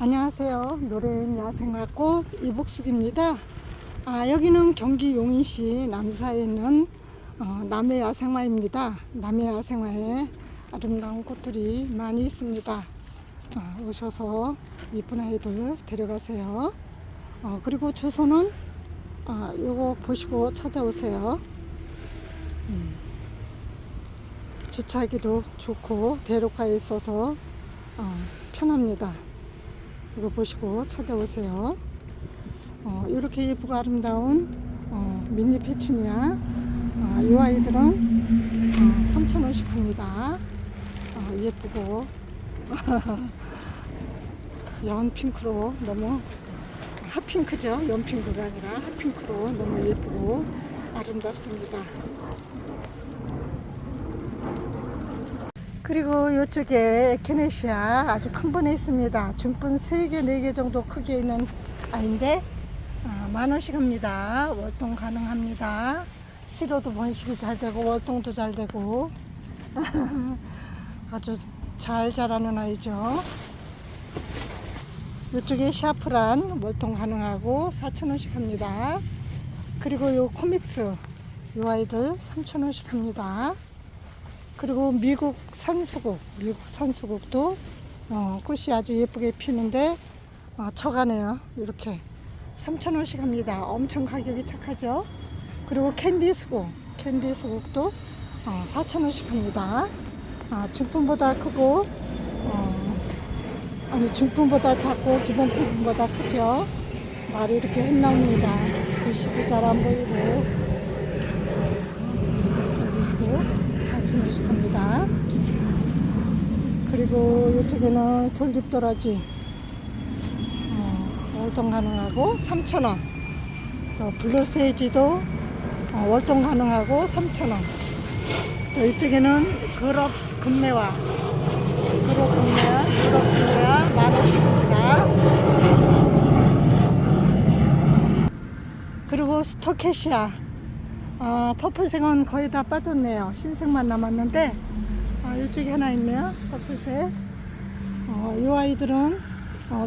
안녕하세요. 노래는 야생화꽃 이복숙입니다. 여기는 경기 용인시 남사에 있는 남해야생화입니다. 남해야생화에 아름다운 꽃들이 많이 있습니다. 오셔서 이쁜 아이들 데려가세요. 그리고 주소는 요거 보시고 찾아오세요. 주차하기도 좋고 대로가에 있어서 편합니다. 이거 보시고 찾아오세요. 이렇게 예쁘고 아름다운 미니 페추니아, 이 아이들은 3,000원씩 합니다. 예쁘고 연핑크로 너무 핫핑크죠. 연핑크가 아니라 핫핑크로 너무 예쁘고 아름답습니다. 그리고 이쪽에 에케네시아 아주 큰 번에 있습니다. 중분 3개, 4개 정도 크기에 있는 아이인데 10,000원씩 합니다. 월동 가능합니다. 시로도 번식이 잘 되고 월동도 잘 되고 아주 잘 자라는 아이죠. 이쪽에 샤프란 월동 가능하고 4,000원씩 합니다. 그리고 요 코믹스 이 아이들 3,000원씩 합니다. 그리고 미국 산수국도 꽃이 아주 예쁘게 피는데 쳐가네요. 이렇게 3,000원씩 합니다. 엄청 가격이 착하죠. 그리고 캔디수국도 4,000원씩 합니다. 중품보다 크고 중품보다 작고 기본 품보다 크죠. 말이 이렇게 햇나옵니다. 글씨도 잘 안 보이고 캔디수국 4,000원씩 합니다. 그리고 이쪽에는 솔잎도라지 월동 가능하고 3,000원. 또 블루세이지도 월동 가능하고 3,000원. 또 이쪽에는 그룹 금매화 10,000원씩 합니다. 그리고 스토케시아 퍼플색은 거의 다 빠졌네요. 흰색만 남았는데 이쪽에 하나 있네요. 퍼플색. 이 아이들은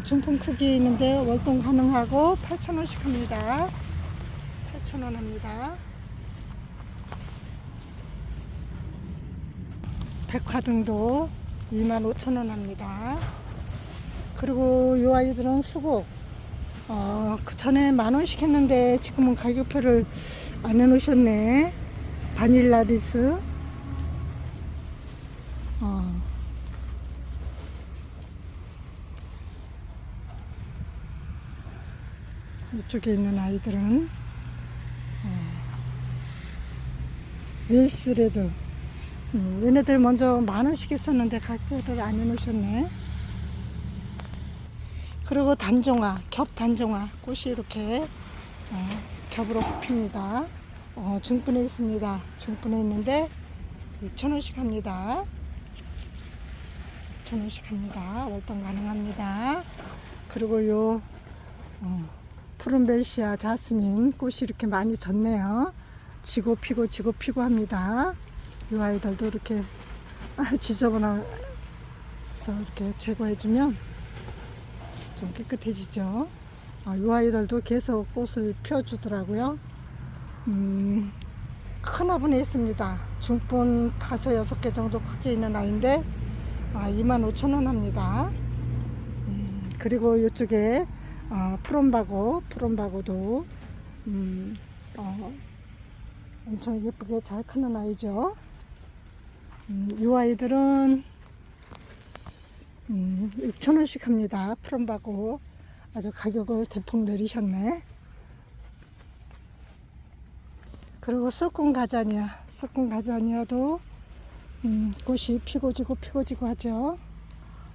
중품 크기에 있는데 월동 가능하고 8,000원씩 합니다. 8,000원 합니다. 백화등도 25,000원 합니다. 그리고 이 아이들은 수국 그 전에 10,000원씩 했는데 지금은 가격표를 안 해놓으셨네. 바닐라리스 이쪽에 있는 아이들은 윌스레드 얘네들 먼저 10,000원씩 했었는데 가격표를 안 해놓으셨네. 그리고 단종화, 겹단종화 꽃이 이렇게 겹으로 핍니다. 중분에 있습니다. 중분에 있는데 6,000원씩 합니다. 6,000원씩 합니다. 월동 가능합니다. 그리고 요 푸른벨시아 자스민 꽃이 이렇게 많이 졌네요. 지고 피고 합니다. 이 아이들도 이렇게 지저분해서 이렇게 제거해주면 좀 깨끗해지죠. 이 아이들도 계속 꽃을 펴주더라고요. 큰 화분에 있습니다. 중분 5, 6개 정도 크게 있는 아이인데 25,000원 합니다. 그리고 이쪽에 푸른바고도 엄청 예쁘게 잘 크는 아이죠. 이 아이들은 6,000원씩 합니다. 푸른바고 아주 가격을 대폭 내리셨네. 그리고 스콘 가자니아도 꽃이 피고 지고 하죠.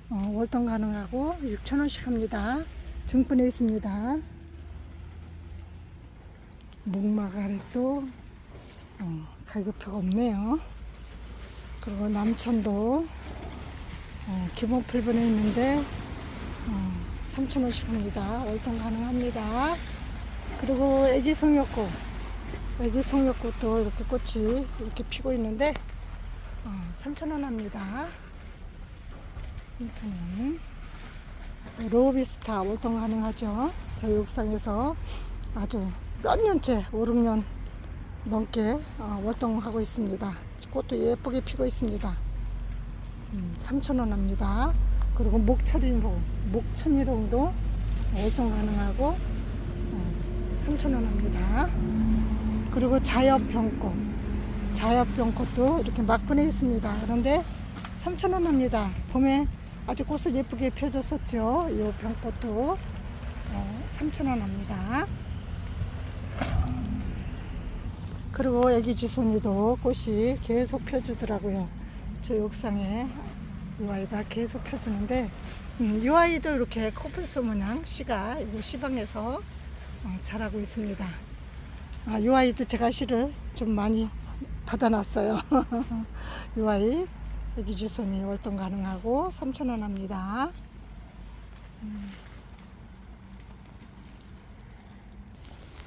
월동 가능하고 6,000원씩 합니다. 중분에 있습니다. 목마가렛도 가격표가 없네요. 그리고 남천도 기본 풀분에 있는데 3,000원씩 합니다. 월동 가능합니다. 그리고 애기 송엽꽃도 이렇게 꽃이 이렇게 피고 있는데 3,000원 합니다. 3,000원. 또 로비스타 월동 가능하죠. 저희 옥상에서 아주 몇 년째 5, 6년 넘게 월동하고 있습니다. 꽃도 예쁘게 피고 있습니다. 3,000원 합니다. 그리고 목천이롱도 월동 가능하고 3,000원 합니다. 그리고 자엽병꽃도 이렇게 막분해 있습니다. 그런데 3,000원 합니다. 봄에 아주 꽃을 예쁘게 펴줬었죠. 이 병꽃도 3,000원 합니다. 그리고 애기지손이도 꽃이 계속 펴주더라고요. 저희 옥상에 이 아이가 계속 펴주는데 이 아이도 이렇게 코뿔소 모양 씨가 이 시방에서 자라고 있습니다. 이 아이도 제가 씨를 좀 많이 받아놨어요. 이 아이 애기지손이 월동 가능하고 3,000원 합니다.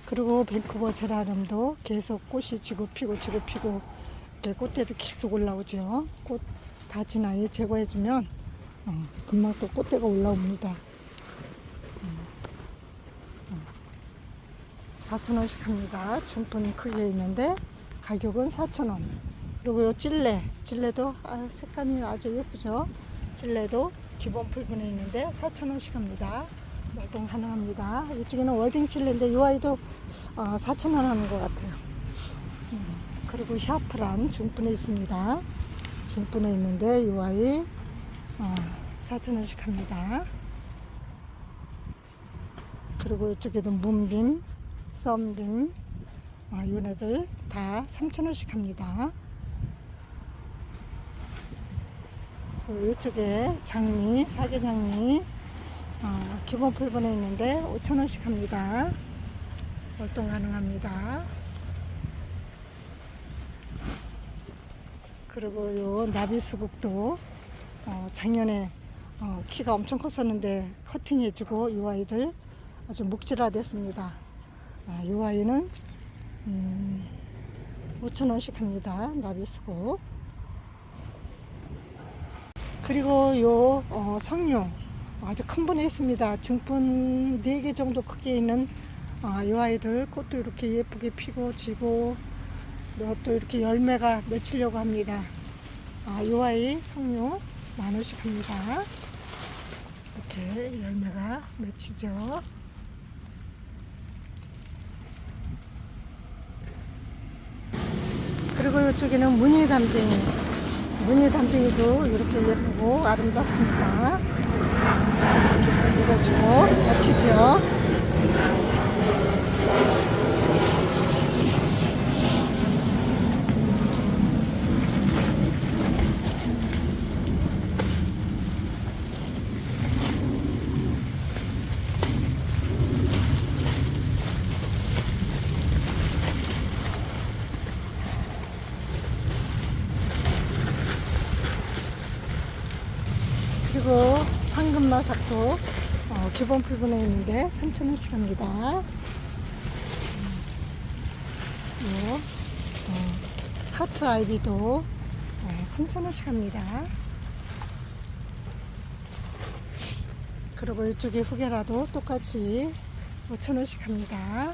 그리고 밴쿠버 제라늄도 계속 꽃이 지고 피고 이렇게 꽃대도 계속 올라오죠. 꽃 다 지나이 제거해주면 금방 또 꽃대가 올라옵니다. 4,000원씩 합니다. 중분 크기에 있는데 가격은 4,000원. 그리고 요 찔레도 색감이 아주 예쁘죠. 찔레도 기본 풀분에 있는데 4,000원씩 합니다. 월동 가능합니다. 이쪽에는 워딩 찔레인데 이 아이도 4,000원 하는 것 같아요. 그리고 샤프란 중분에 있습니다. 중분에 있는데 이 아이 4,000원씩 합니다. 그리고 이쪽에도 문빔, 썸빔 요네들 다 3,000원씩 합니다. 그리고 이쪽에 장미, 사계장미 기본 풀분에 있는데 5,000원씩 합니다. 월동 가능합니다. 그리고 요 나비수국도 작년에 키가 엄청 컸었는데 커팅해주고 이 아이들 아주 묵질화 됐습니다. 이 아이는 5,000원씩 합니다. 나비수국. 그리고 요 석류 아주 큰 분에 있습니다. 중분 4개 정도 크기에 있는 이 아이들 꽃도 이렇게 예쁘게 피고 지고 또 이렇게 열매가 맺히려고 합니다. 이 아이 석류 10,000원씩 합니다. 이렇게 열매가 맺히죠. 그리고 이쪽에는 무늬담쟁이도 이렇게 예쁘고 아름답습니다. 이렇게 밀어주고 멋지죠. 그리고 황금마삭도 기본 풀분에 있는데 3,000원씩 합니다. 하트 아이비도 3,000원씩 합니다. 그리고 이쪽에 후게라도 똑같이 5,000원씩 합니다.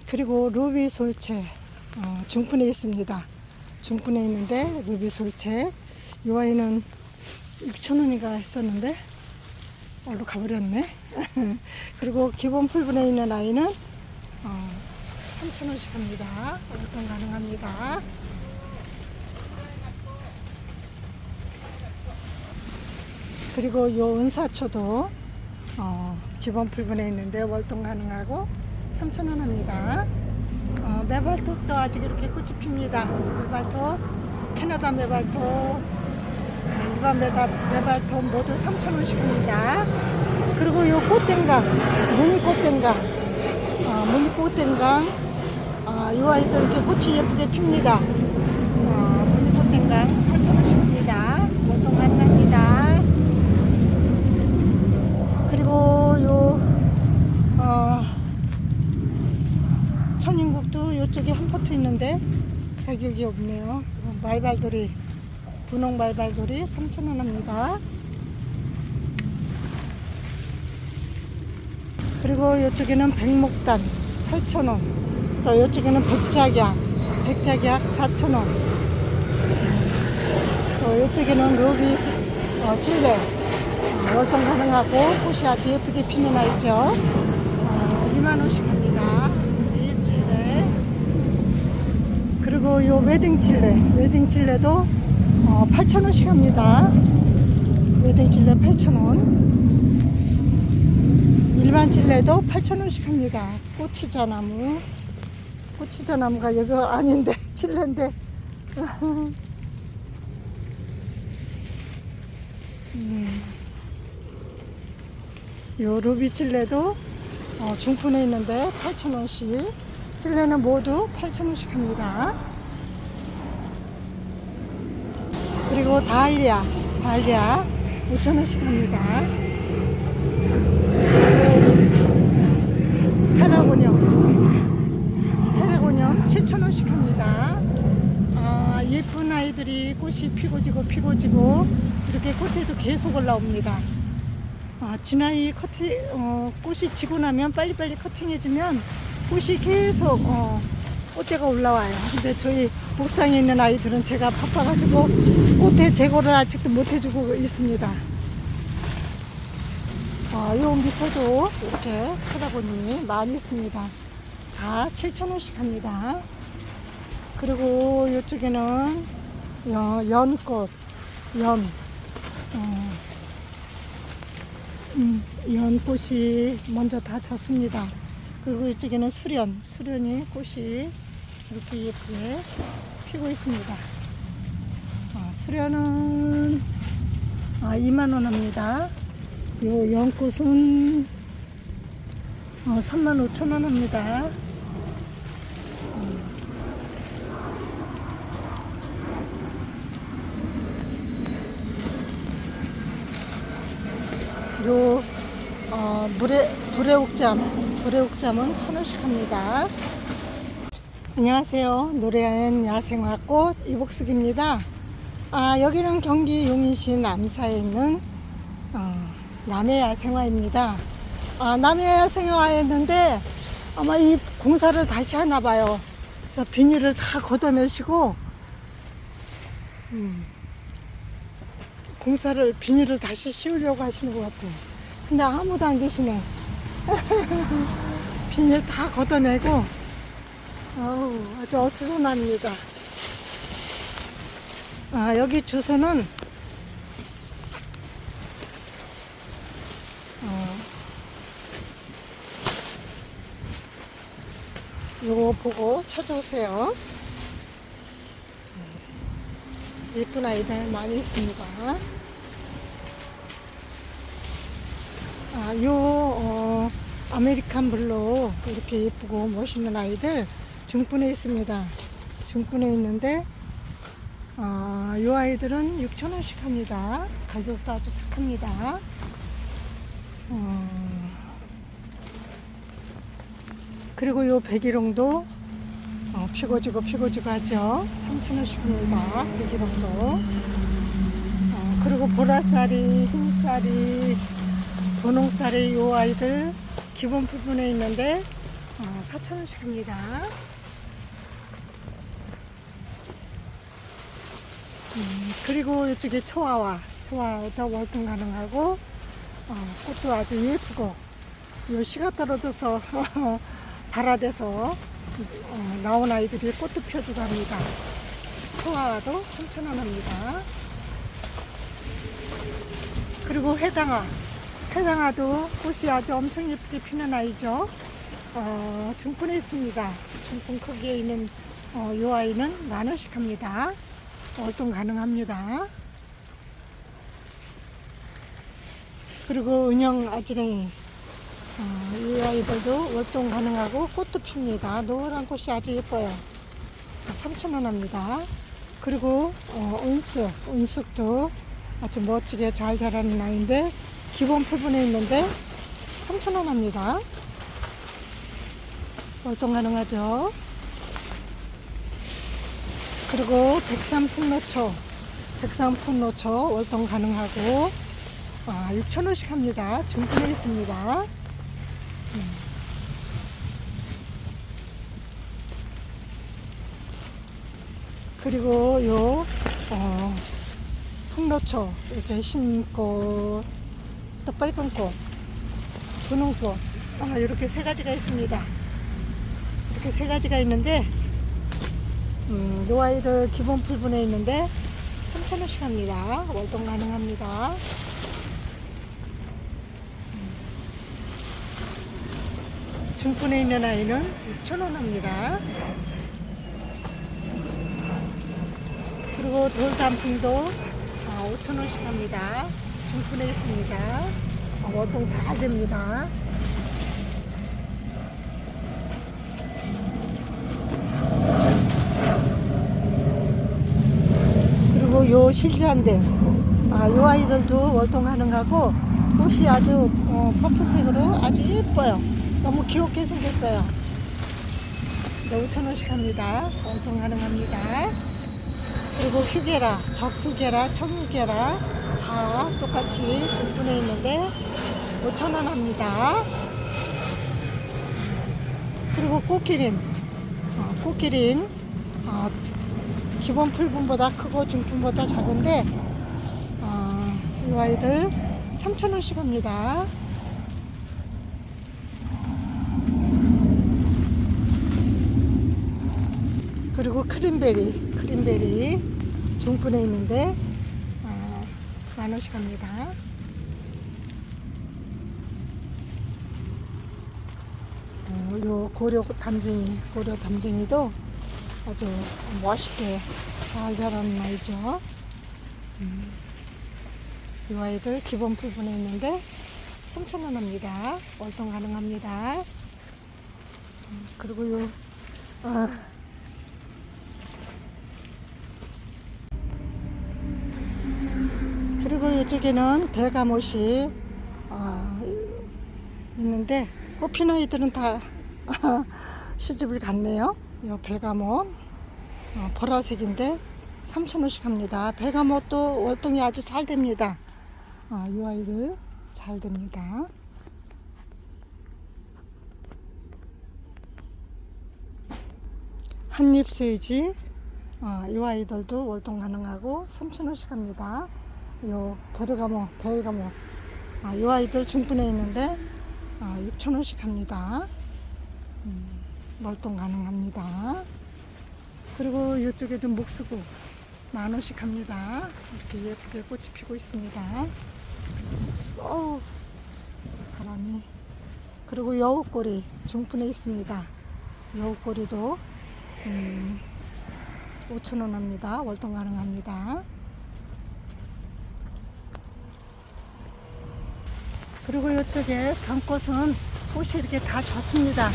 그리고 루비 솔채 중분에 있습니다. 중분에 있는데 루비 솔채 이 아이는 6,000원인가 했었는데 얼로 가버렸네. 그리고 기본 풀분에 있는 아이는 3,000원씩 합니다. 월동 가능합니다. 그리고 요 은사초도 기본 풀분에 있는데 월동 가능하고 3,000원 합니다. 메발톱도 아직 이렇게 꽃이 핍니다. 메발톱, 캐나다 메발톱, 일반 메발톱 모두 3,000원씩 합니다. 그리고 요 꽃댕강, 무늬꽃댕강, 요 아이도 이렇게 꽃이 예쁘게 핍니다. 무늬꽃댕강 4,000원씩 합니다. 월동 가능합니다. 가격이 없네요. 말발돌이, 분홍 말발돌이 3,000원 합니다. 그리고 이쪽에는 백목단 8,000원. 또 이쪽에는 백작약 4,000원. 또 이쪽에는 루비 찔레 월동 가능하고 꽃이 아주 예쁘게 피는 아이죠. 2만원씩 합니다. 루비 찔레. 그리고 요 웨딩 찔레도 8,000원씩 합니다. 웨딩 찔레 8,000원. 일반 찔레도 8,000원씩 합니다. 꽃치자나무가 이거 아닌데 찔레인데. 요 루비 찔레도 중푼에 있는데 8,000원씩. 찔레는 모두 8,000원씩 합니다. 그리고 다알리아 5,000원씩 합니다. 페라고늄 7,000원씩 합니다. 예쁜 아이들이 꽃이 피고 지고 이렇게 꽃에도 계속 올라옵니다. 진아이 꽃이 지고 나면 빨리빨리 커팅해주면 꽃이 계속 꽃대가 올라와요. 근데 저희 옥상에 있는 아이들은 제가 바빠가지고 꽃대 제거를 아직도 못 해주고 있습니다. 요 밑에도 이렇게 페라고늄이 많이 있습니다. 다 7,000원씩 합니다. 그리고 이쪽에는 연꽃, 연꽃이 먼저 다 졌습니다. 그리고 이쪽에는 수련이 꽃이 이렇게 예쁘게 피고 있습니다. 수련은 2만원 합니다. 요 연꽃은 35,000원 합니다. 요 불의옥잠은 1,000원씩 합니다. 안녕하세요. 노래하는 야생화꽃 이복숙입니다. 여기는 경기 용인시 남사에 있는 남해 야생화입니다. 남해 야생화에 있는데 아마 이 공사를 다시 하나 봐요. 저 비닐을 다 걷어내시고 비닐을 다시 씌우려고 하시는 것 같아요. 근데 아무도 안 계시네. 비닐 다 걷어내고 아주 어수선합니다. 여기 주소는 요거 보고 찾아오세요. 예쁜 아이들 많이 있습니다. 아메리칸 블루 이렇게 예쁘고 멋있는 아이들 중분에 있습니다. 중분에 있는데 요 아이들은 6,000원씩 합니다. 가격도 아주 착합니다. 그리고 요 백일홍도 피고지고 하죠. 3,000원씩 합니다. 백일홍도. 그리고 보라쌀이, 흰쌀이, 분홍쌀이 요 아이들 기본 부분에 있는데 4,000원씩 합니다. 그리고 이쪽에 초아도 월등 가능하고 꽃도 아주 예쁘고 요 씨가 떨어져서 발화돼서 나온 아이들이 꽃도 펴주고 합니다. 초아도 3,000원 합니다. 그리고 해당화도 꽃이 아주 엄청 예쁘게 피는 아이죠. 중푼에 있습니다. 중푼 크기에 있는 요 아이는 10,000원씩 합니다. 월동 가능합니다. 그리고 은영 아지랭이 이 아이들도 월동 가능하고 꽃도 핍니다. 노란 꽃이 아주 예뻐요. 3,000원 합니다. 그리고 은숙도 아주 멋지게 잘 자라는 아이인데 기본 부분에 있는데 3,000원 합니다. 월동 가능하죠. 그리고 백삼풍노초 월동 가능하고 6,000원씩 합니다. 중분에 있습니다. 그리고 요 풍노초 이렇게 흰꽃 또 빨간 꽃 분홍꽃 이렇게 세 가지가 있습니다. 이렇게 세 가지가 있는데 요 아이들 기본 풀분에 있는데 3,000원씩 합니다. 월동 가능합니다. 중분에 있는 아이는 6,000원 합니다. 그리고 돌단풍도 5,000원씩 합니다. 중분에 있습니다. 월동 잘 됩니다. 그리고 요 실자인데 요 아이들도 월동 가능하고 꽃이 아주 퍼플색으로 아주 예뻐요. 너무 귀엽게 생겼어요. 5,000원씩 합니다. 월동 가능합니다. 그리고 휴게라, 적휴게라, 청휴게라 다 똑같이 중분에 있는데 5,000원 합니다. 그리고 꽃기린 기본 풀분보다 크고 중분보다 작은데 이 아이들 3,000원씩 합니다. 그리고 크림베리 중분에 있는데 10,000원씩 합니다. 요 고려 담쟁이도 아주 멋있게 잘 자라는 아이죠. 이 아이들 기본 풀분에 있는데 3,000원 합니다. 월동 가능합니다. 그리고 요 그리고 이쪽에는 벨가못이 있는데 꽃핀 아이들은 다 시집을 갔네요. 이 벨가못 보라색인데 3,000원씩 합니다. 벨가못도 월동이 아주 잘 됩니다. 이 아이들 잘 됩니다. 한잎세이지 이 아이들도 월동 가능하고 3,000원씩 합니다. 요 벨가못 이 아이들 중분에 있는데 6,000원씩 합니다. 월동 가능합니다. 그리고 이쪽에도 목수고 10,000원씩 합니다. 이렇게 예쁘게 꽃이 피고 있습니다. 바람이. 그리고 여우꼬리 중분에 있습니다. 여우꼬리도 5,000원 합니다. 월동 가능합니다. 그리고 이쪽에 병꽃은 꽃이 이렇게 다 졌습니다.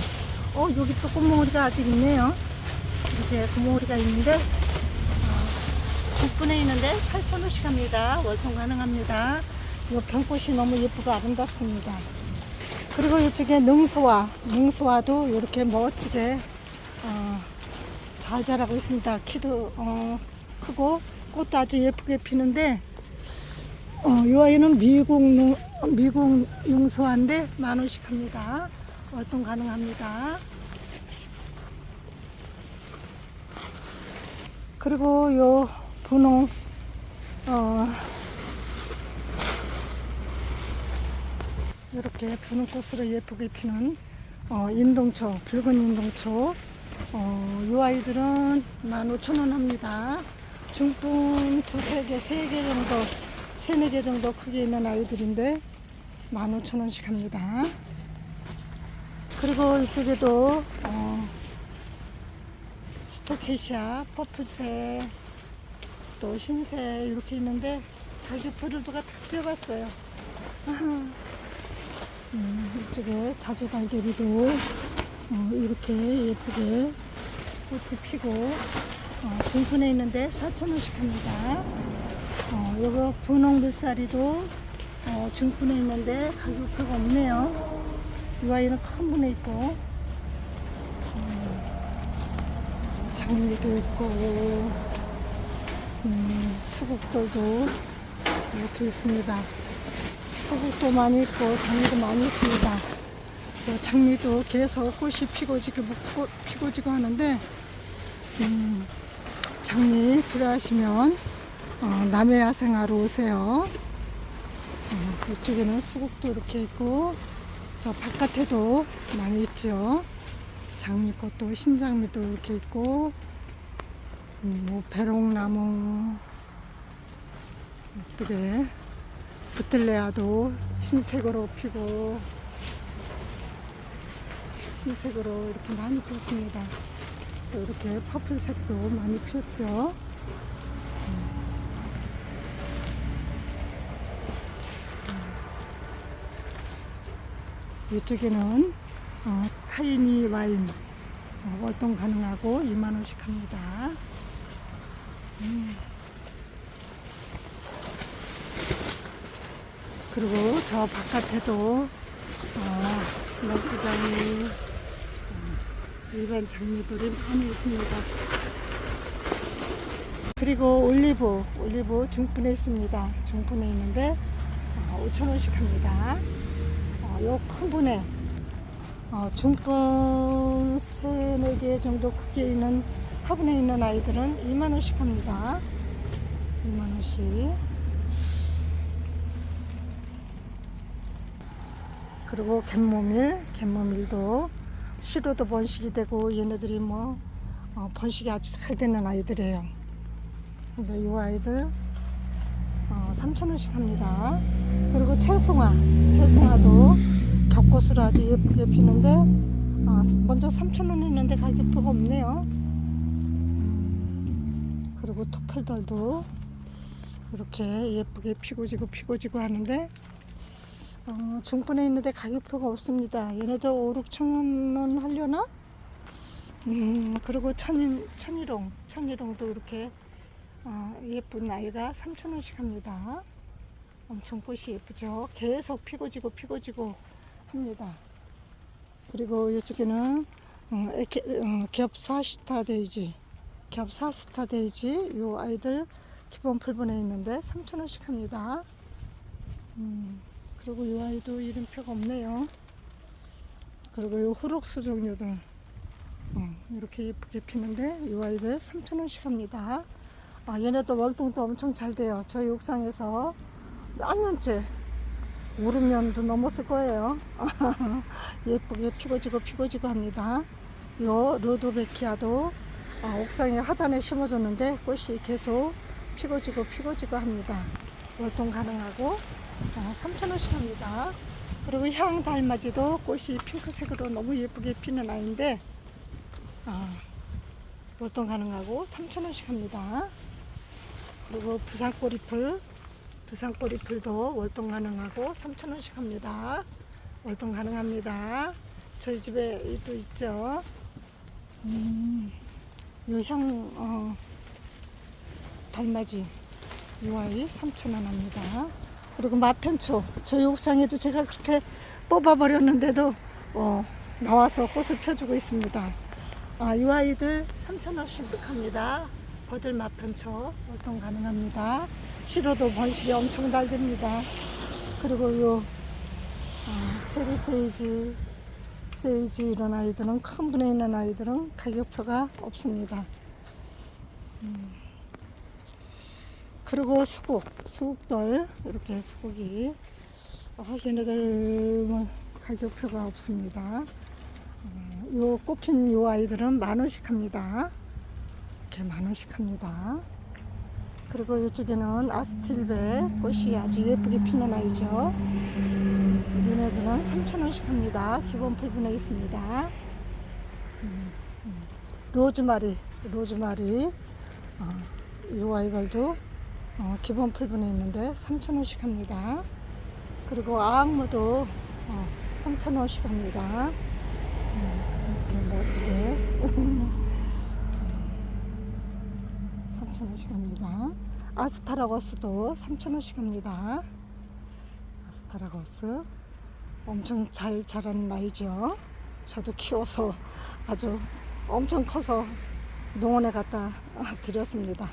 여기 또 꽃몽우리가 아직 있네요. 이렇게 꽃몽우리가 있는데 중분에 있는데 8,000원씩 합니다. 월동 가능합니다. 이 병꽃이 너무 예쁘고 아름답습니다. 그리고 이쪽에 능소화도 이렇게 멋지게 잘 자라고 있습니다. 키도 크고 꽃도 아주 예쁘게 피는데 이 아이는 미국 융소화인데 10,000원씩 합니다. 월동 가능합니다. 그리고 요 분홍 이렇게 분홍 꽃으로 예쁘게 피는 인동초, 붉은 인동초 이 아이들은 15,000원 합니다. 중분 3개 정도 3-4개 정도 크게 있는 아이들인데 15,000원씩 합니다. 그리고 이쪽에도 스토케시아, 퍼플색, 또 흰색 이렇게 있는데 달걀포들도가 다 뛰어갔어요. 이쪽에 자주달걀이도 이렇게 예쁘게 꽃이 피고 중분에 있는데 4,000원씩 합니다. 요거 분홍 물살이도 중분에 있는데 가격표가 없네요. 이 아이는 큰 분에 있고 장미도 있고, 수국들도 이렇게 있습니다. 수국도 많이 있고 장미도 많이 있습니다. 장미도 계속 꽃이 피고지고 하는데, 장미 필요하시면 남해야생하러 오세요. 이쪽에는 수국도 이렇게 있고, 저 바깥에도 많이 있죠. 장미꽃도, 신장미도 이렇게 있고, 뭐 배롱나무, 어떻게 부틀레아도 흰색으로 피고, 흰색으로 이렇게 많이 피었습니다. 또 이렇게 퍼플색도 많이 피었죠. 이쪽에는 타이니 와인 월동 가능하고 2만원씩 합니다. 그리고 저 바깥에도 럭비장미, 일반 장미들이 많이 있습니다. 그리고 올리브 중분에 있습니다. 중분에 있는데 5,000원씩 합니다. 요 큰 분에 중분 3, 4개 정도 크기에 있는 화분에 있는 아이들은 2만원씩 합니다. 2만원씩. 그리고 갯모밀도 시로도 번식이 되고, 얘네들이 뭐 번식이 아주 잘 되는 아이들이에요. 근데 이 아이들 3,000원씩 합니다. 그리고 채송화도 겹꽃으로 아주 예쁘게 피는데, 먼저 3,000원 했는데 가격표가 없네요. 그리고 토플들도 이렇게 예쁘게 피고지고 하는데, 중분에 있는데 가격표가 없습니다. 얘네도 5, 6,000원 하려나? 그리고 천일홍도 이렇게 예쁜 아이가 3,000원씩 합니다. 엄청 꽃이 예쁘죠. 계속 피고지고 합니다. 그리고 이쪽에는 겹사스타 데이지 요 아이들 기본 풀분에 있는데 3,000원씩 합니다. 그리고 이 아이도 이름표가 없네요. 그리고 요 호록수 종류도 이렇게 예쁘게 피는데, 이 아이들 3,000원씩 합니다. 얘네도 월동도 엄청 잘 돼요. 저희 옥상에서 몇 년째, 5, 6년도 넘었을 거예요. 예쁘게 피고지고 합니다. 요 루드베키아도 옥상에 하단에 심어줬는데 꽃이 계속 피고지고 합니다. 월동 가능하고 3,000원씩 합니다. 그리고 향달맞이도 꽃이 핑크색으로 너무 예쁘게 피는 아이인데 월동 가능하고 3,000원씩 합니다. 그리고 부산꼬리풀도 월동 가능하고 3,000원씩 합니다. 월동 가능합니다. 저희 집에 또 있죠. 요 달맞이 이 아이 3,000원 합니다. 그리고 마편초, 저희 옥상에도 제가 그렇게 뽑아버렸는데도 나와서 꽃을 펴주고 있습니다. 이 아이들 3,000원씩 합니다. 버들 마편초 월동 가능합니다. 시로도 번식이 엄청 잘 됩니다. 그리고 요 세리 세이지 이런 아이들은, 큰 분에 있는 아이들은 가격표가 없습니다. 그리고 수국들 이렇게 수국이 얘네들 가격표가 없습니다. 요 꽃핀 요 아이들은 10,000원씩 합니다. 이렇게 10,000원씩 합니다. 그리고 이쪽에는 아스틸베 꽃이 아주 예쁘게 피는 아이죠. 얘네들은 3,000원씩 합니다. 기본 풀분에 있습니다. 로즈마리 이 아이들도 기본 풀분에 있는데 3,000원씩 합니다. 그리고 아악무도 3,000원씩 합니다. 이렇게 멋지게 3,000원씩 합니다. 아스파라거스도 3,000원씩 합니다. 아스파라거스 엄청 잘 자라는 아이죠. 저도 키워서 아주 엄청 커서 농원에 갖다 드렸습니다.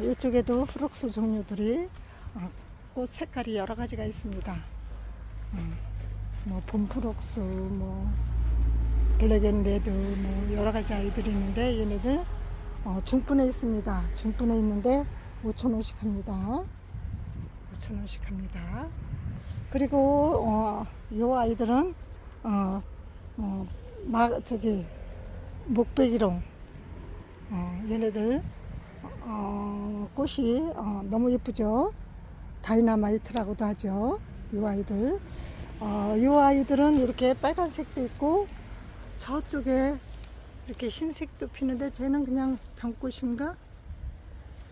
이쪽에도 프룩스 종류들이 꽃 색깔이 여러 가지가 있습니다. 뭐 봄프룩스, 뭐 블랙앤레드, 뭐 여러 가지 아이들이 있는데 얘네들 중분에 있습니다. 중분에 있는데 5,000원씩 합니다. 5,000원씩 합니다. 그리고 요 아이들은 저기 목베기롱, 얘네들 꽃이 너무 예쁘죠. 다이너마이트라고도 하죠. 이 아이들. 이 아이들은 이렇게 빨간색도 있고 저쪽에 이렇게 흰색도 피는데 쟤는 그냥 병꽃인가?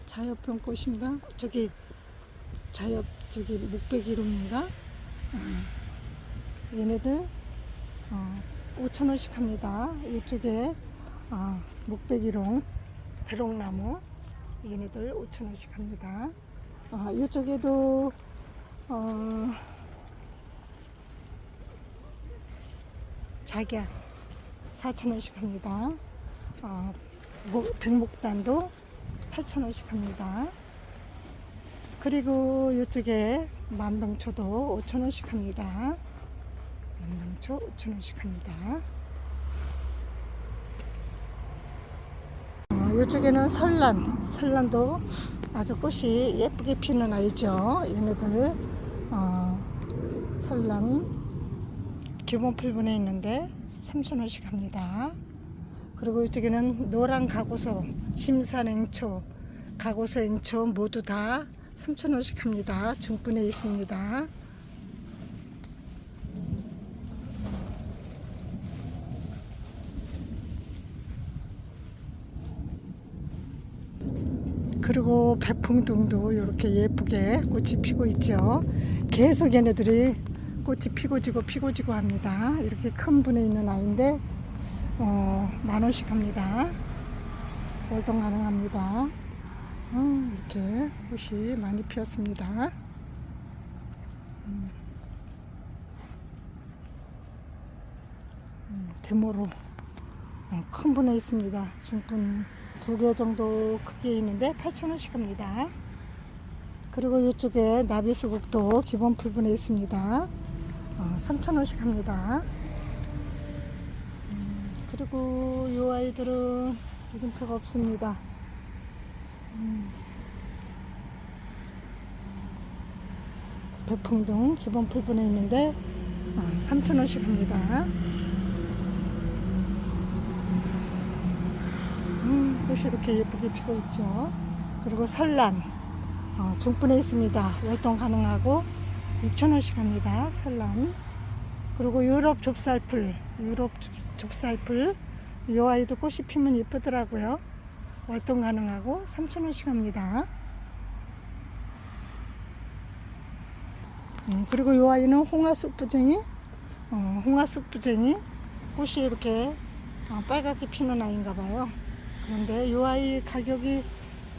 자엽병꽃인가? 저기 목베기롱인가? 얘네들 5,000원씩 합니다. 이쪽에 목베기롱, 배롱나무 얘네들 5,000원씩 합니다. 이쪽에도 작약 4,000원씩 합니다. 백목단도 8,000원씩 합니다. 그리고 이쪽에 만병초도 5,000원씩 합니다. 만병초 5,000원씩 합니다. 이쪽에는 설란도 아주 꽃이 예쁘게 피는 아이죠. 얘네들 설란 기본 풀분에 있는데 3,000원씩 합니다. 그리고 이쪽에는 노란 가고소, 심산앵초, 가고소앵초 모두 다 3,000원씩 합니다. 중분에 있습니다. 그리고 백풍등도 이렇게 예쁘게 꽃이 피고 있죠. 계속 얘네들이 꽃이 피고 지고 합니다. 이렇게 큰 분에 있는 아이인데 10,000원씩 합니다. 월동 가능합니다. 이렇게 꽃이 많이 피었습니다. 데모로 큰 분에 있습니다. 중분 2개 정도 크기에 있는데 8,000원씩 합니다. 그리고 이쪽에 나비수국도 기본 풀분에 있습니다. 3,000원씩 합니다. 그리고 이 아이들은 이름표가 없습니다. 백풍등 기본 풀분에 있는데 3,000원씩 합니다. 꽃이 이렇게 예쁘게 피고 있죠. 그리고 설란 중분에 있습니다. 월동 가능하고 6,000원씩 합니다. 설란. 그리고 유럽 좁쌀풀 이 아이도 꽃이 피면 예쁘더라고요. 월동 가능하고 3,000원씩 합니다. 그리고 이 아이는 홍화쑥부쟁이 꽃이 이렇게 빨갛게 피는 아이인가 봐요. 그런데 이 아이 가격이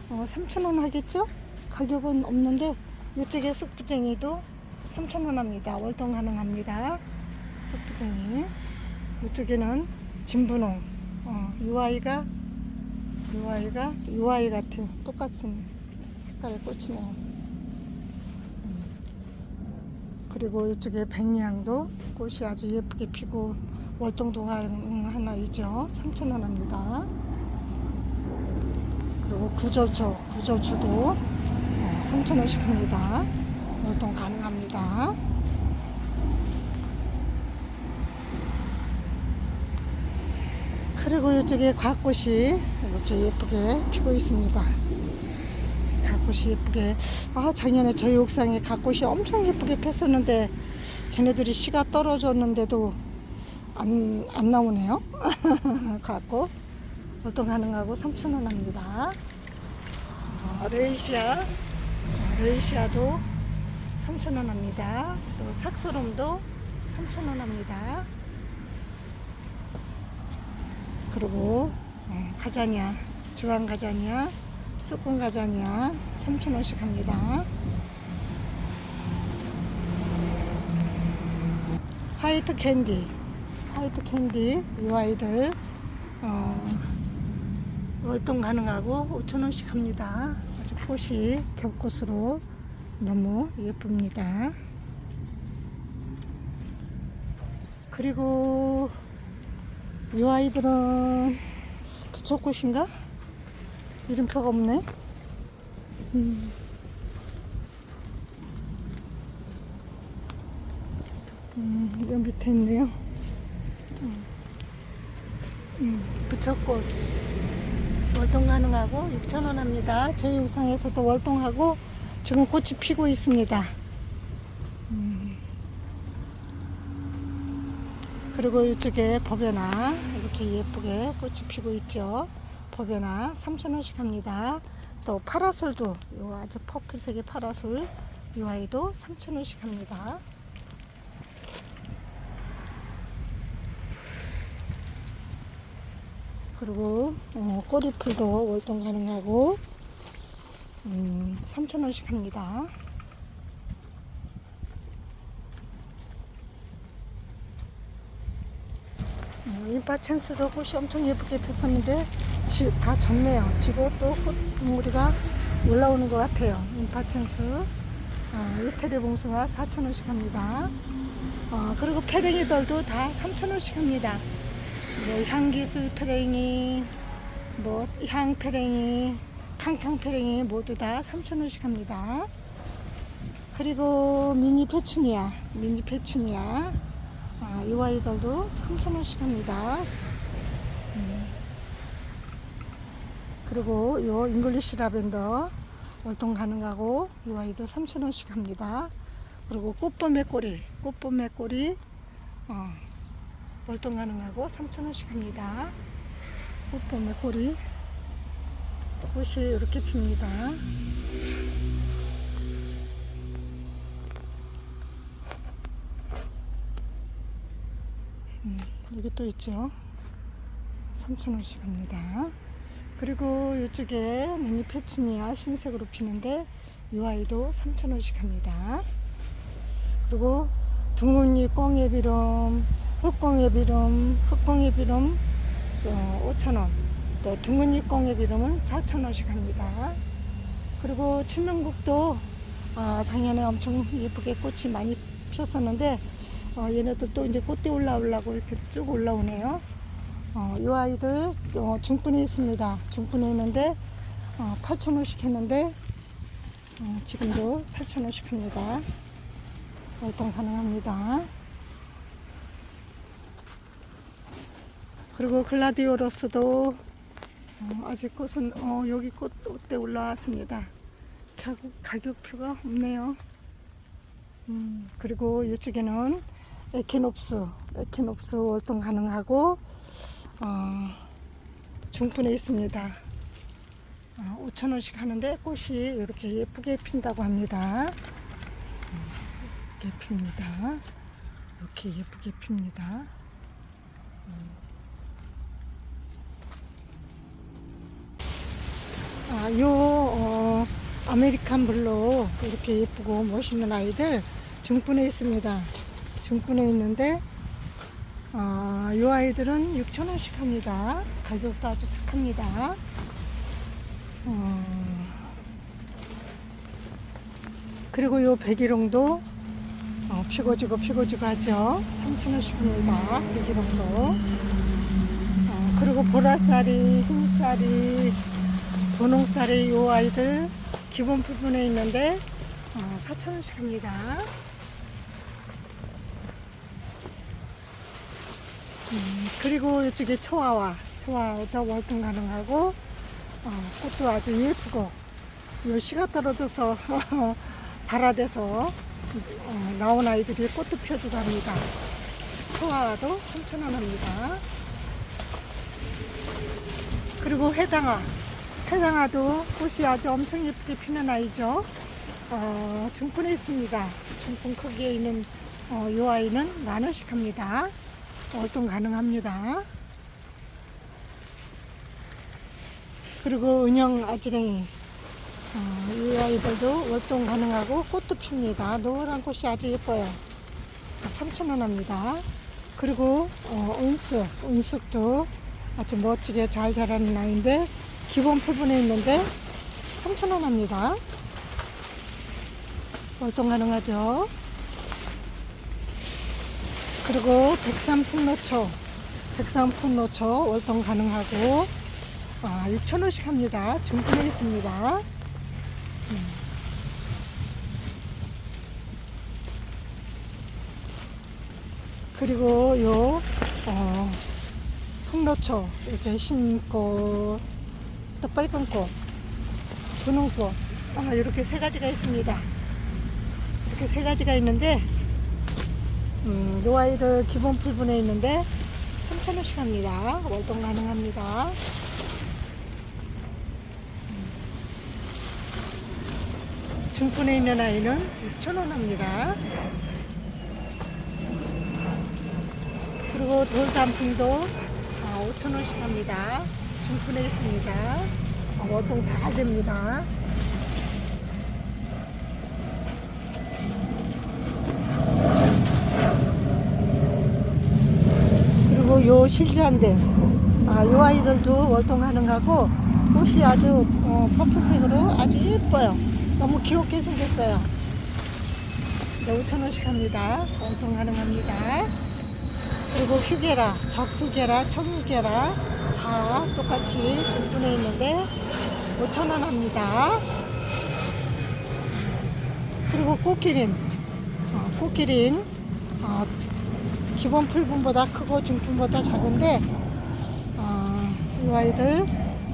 3,000원 하겠죠? 가격은 없는데 이쪽에 쑥부쟁이도 3,000원 합니다. 월동 가능합니다. 쑥부쟁이. 이쪽에는 진분홍. 이 아이가 이 아이 같은 똑같은 색깔의 꽃이네요. 그리고 이쪽에 백리향도 꽃이 아주 예쁘게 피고 월동도 가능한 아이죠. 3,000원 합니다. 그리고 구절초도 3,000원씩 합니다. 월동 가능합니다. 그리고 이쪽에 갓꽃이 이렇게 예쁘게 피고 있습니다. 갓꽃이 예쁘게 작년에 저희 옥상에 갓꽃이 엄청 예쁘게 폈었는데 걔네들이 씨가 떨어졌는데도 안 나오네요. 갓꽃 월동 가능하고 3,000원 합니다. 레이시아도 3,000원 합니다. 또 삭소름도 3,000원 합니다. 그리고 가자니아, 주황 가자니아, 쑥군 가자니아 3,000원씩 합니다. 화이트 캔디 이 아이들 월동 가능하고 5,000원씩 합니다. 아주 꽃이 겹꽃으로 너무 예쁩니다. 그리고 이 아이들은 부초꽃인가? 이름표가 없네. 여기 밑에 있네요. 부초꽃 월동 가능하고 6,000원 합니다. 저희 우상에서도 월동하고 지금 꽃이 피고 있습니다. 그리고 이쪽에 법연아 이렇게 예쁘게 꽃이 피고 있죠. 법연아 3,000원씩 합니다. 또 파라솔도 요 아주 퍼플색의 파라솔 이 아이도 3,000원씩 합니다. 그리고 꼬리풀도 월동 가능하고 3,000원씩 합니다. 인파챈스도 꽃이 엄청 예쁘게 폈었는데 다 졌네요. 지고 또 꽃무리가 올라오는 것 같아요. 인파챈스 이태리 봉숭아 4,000원씩 합니다. 그리고 페랭이들도 다 3,000원씩 합니다. 뭐 향기술 페랭이, 뭐 향페랭이, 캉캉페랭이 모두 다 3,000원씩 합니다. 그리고 미니 페추니아 이 아이들도 3,000원씩 합니다. 그리고 요 잉글리시 라벤더 월동 가능하고 이 아이도 3,000원씩 합니다. 그리고 꽃봄의 꼬리 월동 가능하고 3,000원씩 합니다. 꽃봄의 꼬리 꽃이 이렇게 핍니다. 여기 또 있죠. 3,000원씩 합니다. 그리고 이쪽에 미니 페추니아 흰색으로 피는데 이 아이도 3,000원씩 합니다. 그리고 둥근잎 꽁예비름, 흑꽁예비름 5,000원, 또 둥근잎 꽁예비름은 4,000원씩 합니다. 그리고 춘명국도 작년에 엄청 예쁘게 꽃이 많이 피었었는데 얘네들 또 이제 꽃대 올라오려고 이렇게 쭉 올라오네요. 이 아이들 중분에 있습니다. 중분에 있는데 8,000원씩 했는데 지금도 8,000원씩 합니다. 월동 가능합니다. 그리고 글라디오러스도 아직 꽃은 여기 꽃대 올라왔습니다. 가격표가 없네요. 그리고 이쪽에는 에키놉스 월동 가능하고 중분에 있습니다. 5,000원씩 하는데 꽃이 이렇게 예쁘게 핀다고 합니다. 이렇게 핍니다. 이렇게 예쁘게 핍니다. 아메리칸 블루 이렇게 예쁘고 멋있는 아이들 중분에 있습니다. 중분에 있는데 이 아이들은 6,000원씩 합니다. 가격도 아주 착합니다. 그리고 요 백일홍도 피고지고 하죠. 3,000원씩 합니다. 백일홍도. 그리고 보라쌀이, 흰쌀이, 분홍쌀이 요 아이들 기본 부분에 있는데 4,000원씩 합니다. 그리고 이쪽에 초아와도 월동 가능하고 꽃도 아주 예쁘고 요 씨가 떨어져서 발화돼서 나온 아이들이 꽃도 펴주고 합니다. 초아와도 3,000원 합니다. 그리고 해당화도 꽃이 아주 엄청 예쁘게 피는 아이죠. 중분에 있습니다. 중분 크기에 있는 이 아이는 10,000원씩 합니다. 월동 가능합니다. 그리고 은영 아지랭이 이 아이들도 월동 가능하고 꽃도 핍니다. 노란 꽃이 아주 예뻐요. 3,000원 합니다. 그리고 은숙도 아주 멋지게 잘 자라는 아이인데 기본 풀분에 있는데 3,000원 합니다. 월동 가능하죠. 그리고 백삼풍노초 월동 가능하고 6,000원씩 합니다. 중분에 있습니다. 그리고 요 풍노초 이렇게 흰꽃 또 빨간 꽃 분홍꽃 이렇게 세 가지가 있습니다. 이렇게 세 가지가 있는데 요 아이들 기본 풀분에 있는데 3,000원씩 합니다. 월동 가능합니다. 중분에 있는 아이는 6,000원 합니다. 그리고 돌단풍도 5,000원씩 합니다. 중분에 있습니다. 월동 잘 됩니다. 그리고 요 실자인데 요 아이들도 월동 가능하고 꽃이 아주 퍼플색으로 아주 예뻐요. 너무 귀엽게 생겼어요. 5,000원씩 합니다. 월동 가능합니다. 그리고 휴게라, 적휴게라, 청휴게라 다 똑같이 중분에 있는데 5,000원 합니다. 그리고 꽃기린 기본 풀분보다 크고 중분보다 작은데 이 아이들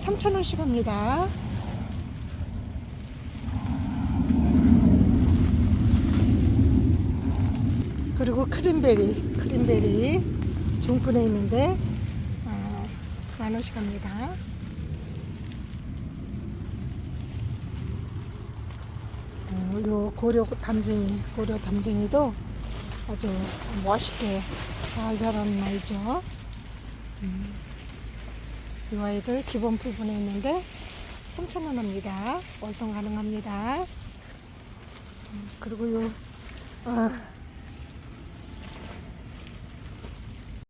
3,000원씩 합니다. 그리고 크림베리 중분에 있는데 10,000원씩 합니다. 요 고려 담쟁이도 아주 멋있게 잘 자라는 아이죠. 이 아이들 기본 풀분에 있는데 3,000원 합니다. 월동 가능합니다. 그리고 요